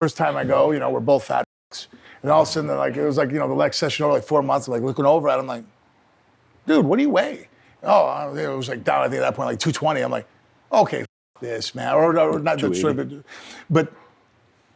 First time I go, we're both fat. And all of a sudden, it was like, the next session over 4 months, I'm like looking over at him like, dude, what do you weigh? Oh, it was like down, I think at that point, like 220. I'm like, okay, this, man. Or not that story, but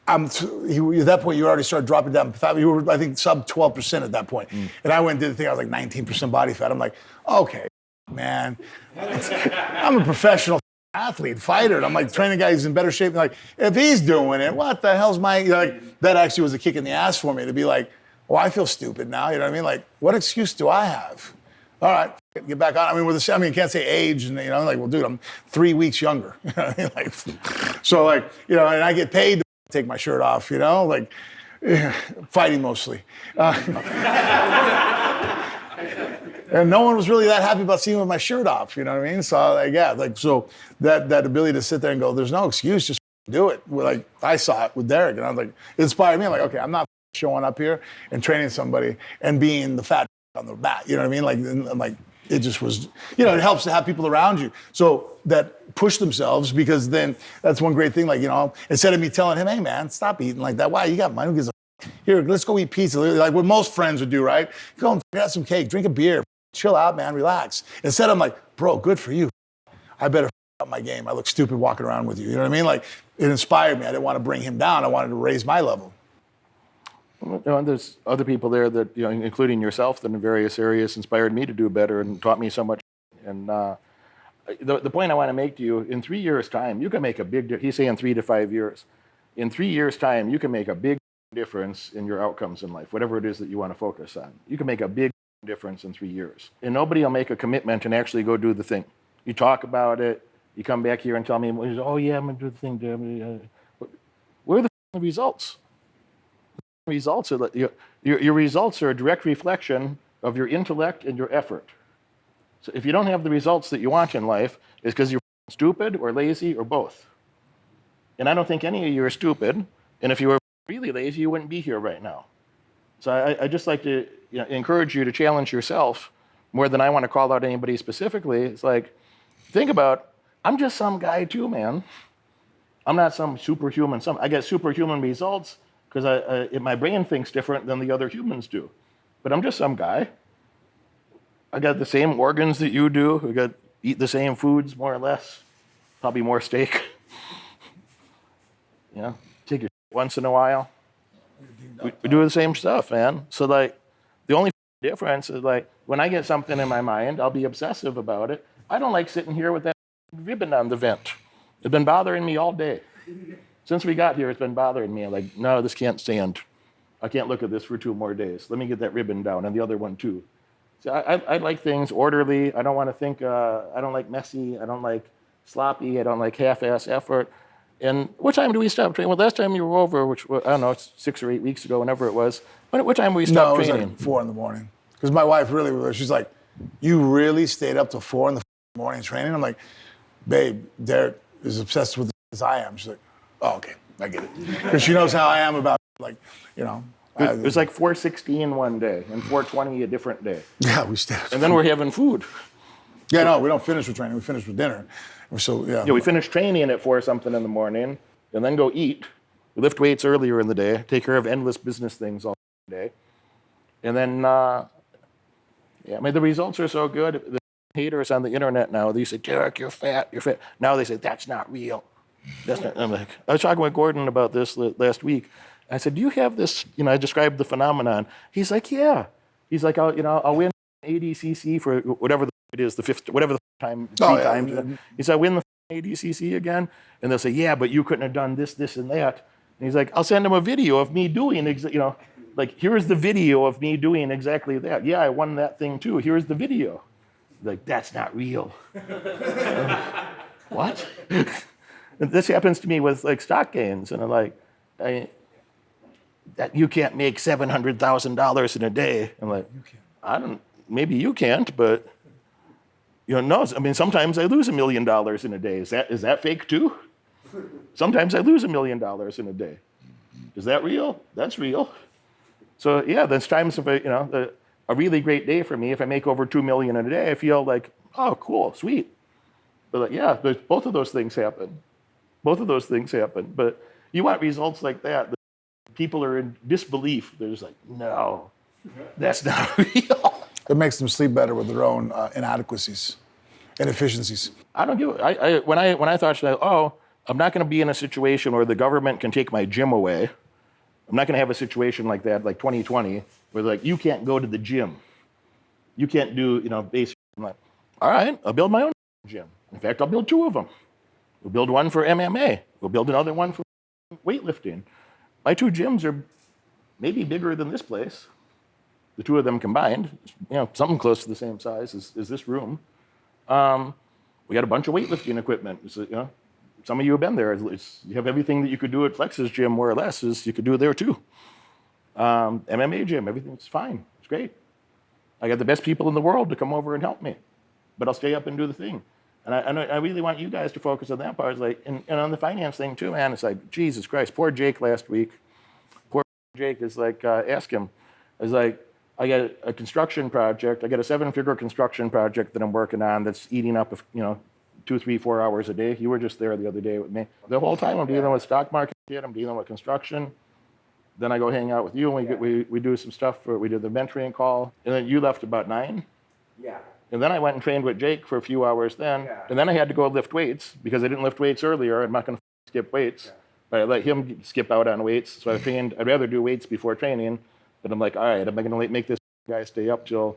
at that point, you already started dropping down. You were, I think, sub 12% at that point. And I went and did the thing, I was like 19% body fat. I'm like, okay, man. I'm a professional athlete, fighter. And I'm like training guys who's in better shape. And like, if he's doing it, what the hell's that actually was a kick in the ass for me to be like, well, I feel stupid now. You know what I mean? Like, what excuse do I have? All right, get back on. I mean, you can't say age, and well, dude, I'm 3 weeks younger. So and I get paid to take my shirt off, fighting mostly. And no one was really that happy about seeing me with my shirt off, you know what I mean? So so that ability to sit there and go, there's no excuse, just do it. I saw it with Derek, and I was like, it inspired me. I'm like, okay, I'm not showing up here and training somebody and being the fat on the mat, you know what I mean? It just was, it helps to have people around you. So that push themselves, because then that's one great thing, instead of me telling him, hey man, stop eating like that. Why? You got money? Who gives a f-? Here, let's go eat pizza. Like what most friends would do, right? Go and get some cake, drink a beer, chill out, man, relax. Instead, I'm like, bro, good for you. I better up my game. I look stupid walking around with you. You know what I mean? It inspired me. I didn't want to bring him down. I wanted to raise my level. There's other people there that, including yourself, that in various areas inspired me to do better and taught me so much. And the point I want to make to you, in 3 years' time, you can make a big, he's saying 3 to 5 years. In 3 years' time, you can make a big difference in your outcomes in life, whatever it is that you want to focus on. You can make a big difference in 3 years. And nobody will make a commitment and actually go do the thing. You talk about it, you come back here and tell me, oh yeah, I'm going to do the thing. Where are the results? Results are your results are a direct reflection of your intellect and your effort. So if you don't have the results that you want in life, it's because you're stupid or lazy or both. And I don't think any of you are stupid. And if you were really lazy, you wouldn't be here right now. So I just like to encourage you to challenge yourself more than I want to call out anybody specifically. It's like, think about, I'm just some guy too, man. I'm not some superhuman. I get superhuman results because my brain thinks different than the other humans do. But I'm just some guy. I got the same organs that you do. Eat the same foods, more or less. Probably more steak. Take your once in a while. We do the same stuff, man. So the only difference is when I get something in my mind, I'll be obsessive about it. I don't like sitting here with that ribbon on the vent. It's been bothering me all day. Since we got here, it's been bothering me. I'm like, no, this can't stand. I can't look at this for 2 more days. Let me get that ribbon down, and the other one too. So I like things orderly. I don't want to think, I don't like messy. I don't like sloppy. I don't like half-ass effort. And what time do we stop training? Well, last time you were over, which, I don't know, it's 6 or 8 weeks ago, whenever it was. What time we stopped training? No, it was 4 in the morning. Because my wife she's like, you really stayed up till 4 in the morning training? I'm like, babe, Derek is obsessed with as I am. She's like, oh, okay, I get it. Because she knows how I am about, It was like 4:16 one day and 4:20 a different day. Yeah, we stayed. And then we're having food. Yeah, no, we don't finish with training. We finish with dinner. Yeah, we finish training at 4 something in the morning and then go eat. We lift weights earlier in the day, take care of endless business things all day. And then, the results are so good. The haters on the internet now, they say, Derek, you're fat, you're fat. Now they say, that's not real. I'm like, I was talking with Gordon about this last week. I said, do you have this, I described the phenomenon. He's like, yeah. He's like, I'll win ADCC for whatever it is, the fifth, whatever the time, times. Yeah. He said, I win the ADCC again. And they'll say, yeah, but you couldn't have done this, this, and that. And he's like, I'll send him a video of me doing, here's the video of me doing exactly that. Yeah, I won that thing too. Here's the video. Like, that's not real. What? And this happens to me with stock gains. And I'm like, that you can't make $700,000 in a day. I'm like, maybe you can't, but no. I mean, sometimes I lose $1 million in a day. Is that fake too? Sometimes I lose $1 million in a day. Is that real? That's real. So yeah, there's times of a really great day for me. If I make over $2 million in a day, I feel like, oh, cool, sweet. But both of those things happen. But You want results like that. The people are in disbelief. They're just like, no, that's not real. It makes them sleep better with their own inadequacies, inefficiencies. I don't give it. When I thought, oh, I'm not going to be in a situation where the government can take my gym away. I'm not going to have a situation like that, like 2020, where like, you can't go to the gym. You can't do, basic. I'm like, all right, I'll build my own gym. In fact, I'll build 2 of them. We'll build one for MMA. We'll build another one for weightlifting. My 2 gyms are maybe bigger than this place. The 2 of them combined, something close to the same size as this room. We got a bunch of weightlifting equipment. Some of you have been there. You have everything that you could do at Flex's gym, more or less, is you could do there too. MMA gym, everything's fine. It's great. I got the best people in the world to come over and help me, but I'll stay up and do the thing. And I really want you guys to focus on that part. It's like, and on the finance thing too, man. It's like, Jesus Christ, poor Jake last week. Poor Jake is like, ask him. It's like, I got a construction project. I got a 7-figure construction project that I'm working on that's eating up, 2, 3, 4 hours a day. You were just there the other day with me. The whole time I'm dealing with stock market, I'm dealing with construction. Then I go hang out with you and we do some stuff. We did the mentoring call. And then you left about 9. Yeah. And then I went and trained with Jake for a few hours then. Yeah. And then I had to go lift weights because I didn't lift weights earlier. I'm not going to skip weights. Yeah. But I let him skip out on weights. So I trained. I'd rather do weights before training. But I'm like, all right, am I going to make this guy stay up till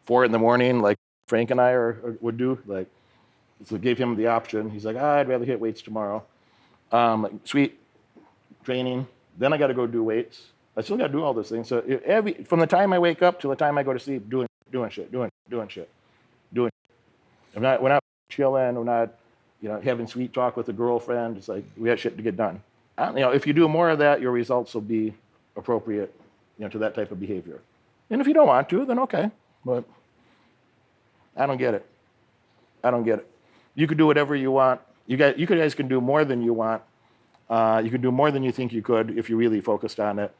4 a.m. like Frank and I would do? Like, so I gave him the option. He's like, I'd rather hit weights tomorrow. Sweet training. Then I got to go do weights. I still got to do all those things. So from the time I wake up till the time I go to sleep, doing shit. We're not chilling. We're not, having sweet talk with a girlfriend. It's like we got shit to get done. If you do more of that, your results will be appropriate, to that type of behavior. And if you don't want to, then okay. But I don't get it. You could do whatever you want. You guys can do more than you want. You can do more than you think you could if you really focused on it.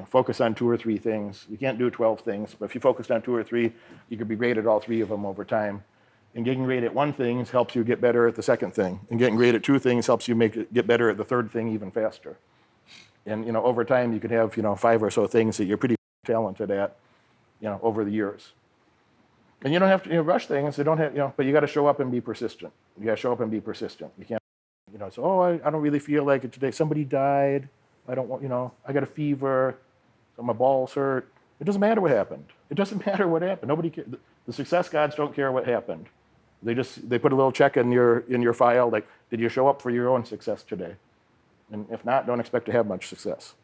Focus on 2 or 3 things. You can't do 12 things, but if you focused on 2 or 3, you could be great at all 3 of them over time. And getting great at one thing helps you get better at the second thing. And getting great at 2 things helps you get better at the third thing even faster. And over time, you could have 5 or so things that you're pretty talented at, over the years. And you don't have to rush things. They don't have, but you got to show up and be persistent. You got to show up and be persistent. You can't, say, I don't really feel like it today. Somebody died. I don't want, I got a fever. So my balls hurt. It doesn't matter what happened. It doesn't matter what happened. Nobody cares. The success gods don't care what happened. They put a little check in your file, like, did you show up for your own success today? And if not, don't expect to have much success.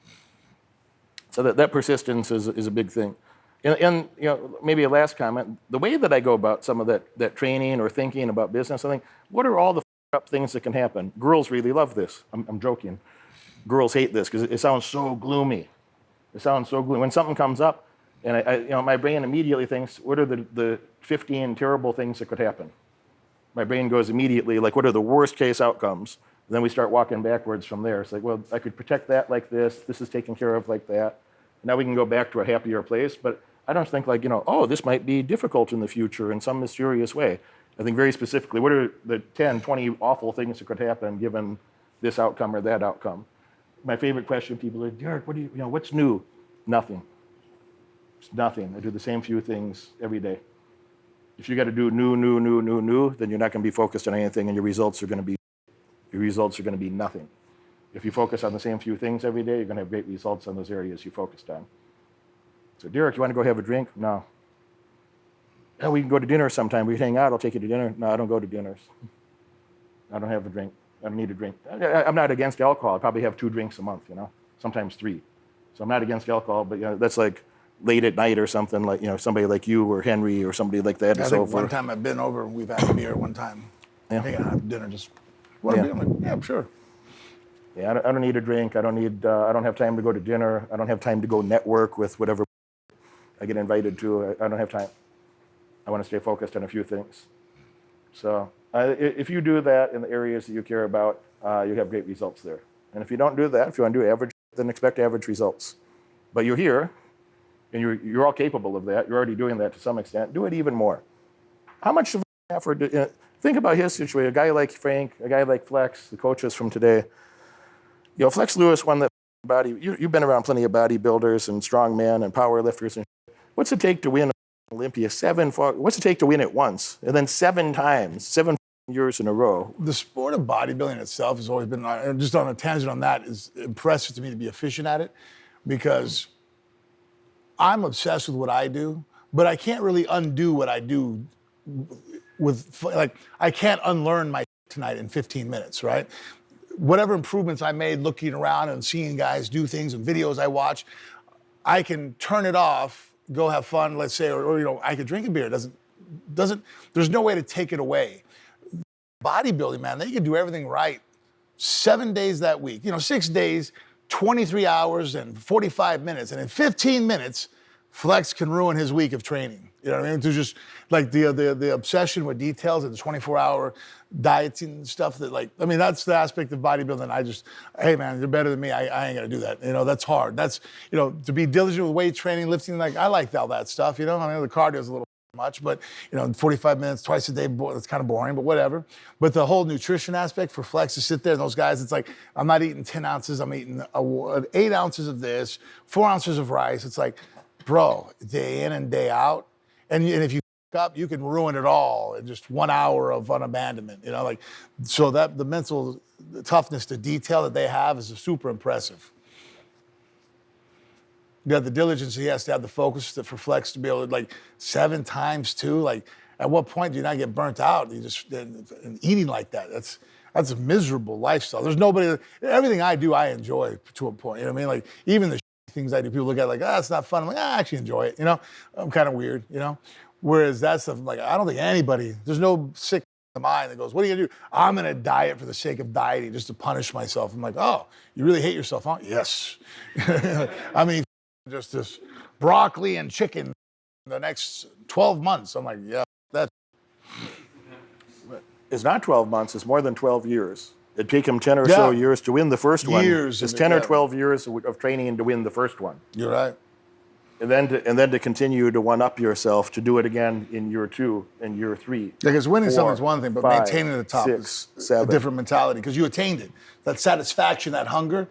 So that persistence is a big thing. And maybe a last comment, the way that I go about some of that training or thinking about business, I think, what are all the up things that can happen? Girls really love this. I'm joking. Girls hate this because it sounds so gloomy. When something comes up, and I my brain immediately thinks, what are the 15 terrible things that could happen? My brain goes immediately, like, what are the worst case outcomes? And then we start walking backwards from there. It's like, well, I could protect that like this. This is taken care of like that. Now we can go back to a happier place. But I don't think like, this might be difficult in the future in some mysterious way. I think very specifically, what are the 10, 20 awful things that could happen given this outcome or that outcome? My favorite question, people are, Derek, what's new? Nothing. It's nothing. I do the same few things every day. If you got to do new, then you're not going to be focused on anything, and your results are going to be nothing. If you focus on the same few things every day, you're going to have great results on those areas you focused on. So, Derek, you want to go have a drink? No. Yeah, we can go to dinner sometime. We hang out. I'll take you to dinner. No, I don't go to dinners. I don't have a drink. I don't need a drink. I'm not against alcohol. I probably have 2 drinks a month, sometimes 3. So I'm not against alcohol, but that's like late at night or something, like somebody like you or Henry or somebody like that. I think one time I've been over, we've had a beer one time. Yeah. Hey, I have dinner. Just want to be. I'm like, yeah, sure. Yeah, I don't need a drink. I don't have time to go to dinner. I don't have time to go network with whatever I get invited to. I don't have time. I want to stay focused on a few things. So if you do that in the areas that you care about, you have great results there. And if you don't do that, if you want to do average, then expect average results. But you're here, and you're all capable of that. You're already doing that to some extent. Do it even more. How much of an effort? Think about his situation. A guy like Frank, a guy like Flex, the coaches from today. You know, Flex Lewis won the body. You've been around plenty of bodybuilders and strongmen and power lifters. And what's it take to win Olympia? What's it take to win it once and then 7 times, 7 years in a row? The sport of bodybuilding itself has always been, just on a tangent on that, is impressive to me to be efficient at it, because I'm obsessed with what I do, but I can't really undo what I do I can't unlearn my tonight in 15 minutes, right? Whatever improvements I made looking around and seeing guys do things and videos I watch, I can turn it off, go have fun, let's say, or I could drink a beer. There's no way to take it away. Bodybuilding, man, they can do everything right 7 days that week. 6 days, 23 hours and 45 minutes. And in 15 minutes, Flex can ruin his week of training. You know what I mean? To just like the obsession with details and the 24-hour dieting stuff that's the aspect of bodybuilding. Hey man, you're better than me. I ain't gonna do that. That's hard. That's, to be diligent with weight training, lifting, I like all that stuff, the cardio is a little much, but 45 minutes twice a day, it's kind of boring, but whatever. But the whole nutrition aspect for Flex to sit there and those guys, it's like, I'm not eating 10 ounces, I'm eating 8 ounces of this, 4 ounces of rice. It's like, bro, day in and day out. And if you up, you can ruin it all in just 1 hour of unabandonment, so that the mental toughness to detail that they have is super impressive. You got the diligence, he has to have the focus for Flex to be able to 7 times too. At what point do you not get burnt out? And eating like that, that's a miserable lifestyle. There's nobody, everything I do, I enjoy to a point. Even the things I do, people look at it's not fun. I'm like, I actually enjoy it. I'm kind of weird, Whereas that stuff, I don't think anybody, there's no sick mind that goes, what are you gonna do? I'm gonna diet for the sake of dieting, just to punish myself. I'm like, oh, you really hate yourself, huh? Yes. I mean, just this broccoli and chicken the next 12 months. I'm like, yeah, that's. It's not 12 months, it's more than 12 years. It'd take him 10 or so years to win the first one. It's 10 or 12 years of training to win the first one. You're right. And then to continue to one-up yourself, to do it again in year 2 and year 3. Because winning something's one thing, but maintaining the top is a different mentality, because you attained it. That satisfaction, that hunger,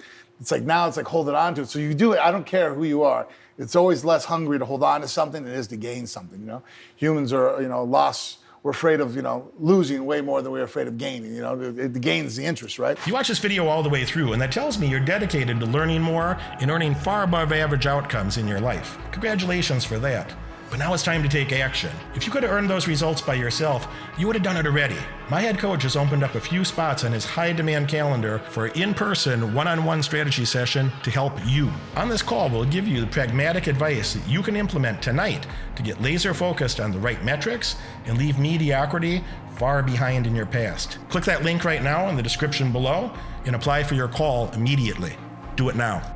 now it's like holding on to it. So you do it, I don't care who you are. It's always less hungry to hold on to something than it is to gain something, Humans are, we're afraid of, losing way more than we're afraid of gaining. The gain is the interest, right? You watch this video all the way through, and that tells me you're dedicated to learning more and earning far above average outcomes in your life. Congratulations for that. But now it's time to take action. If you could have earned those results by yourself, you would have done it already. My head coach has opened up a few spots on his high-demand calendar for an in-person, one-on-one strategy session to help you. On this call, we'll give you the pragmatic advice that you can implement tonight to get laser-focused on the right metrics and leave mediocrity far behind in your past. Click that link right now in the description below and apply for your call immediately. Do it now.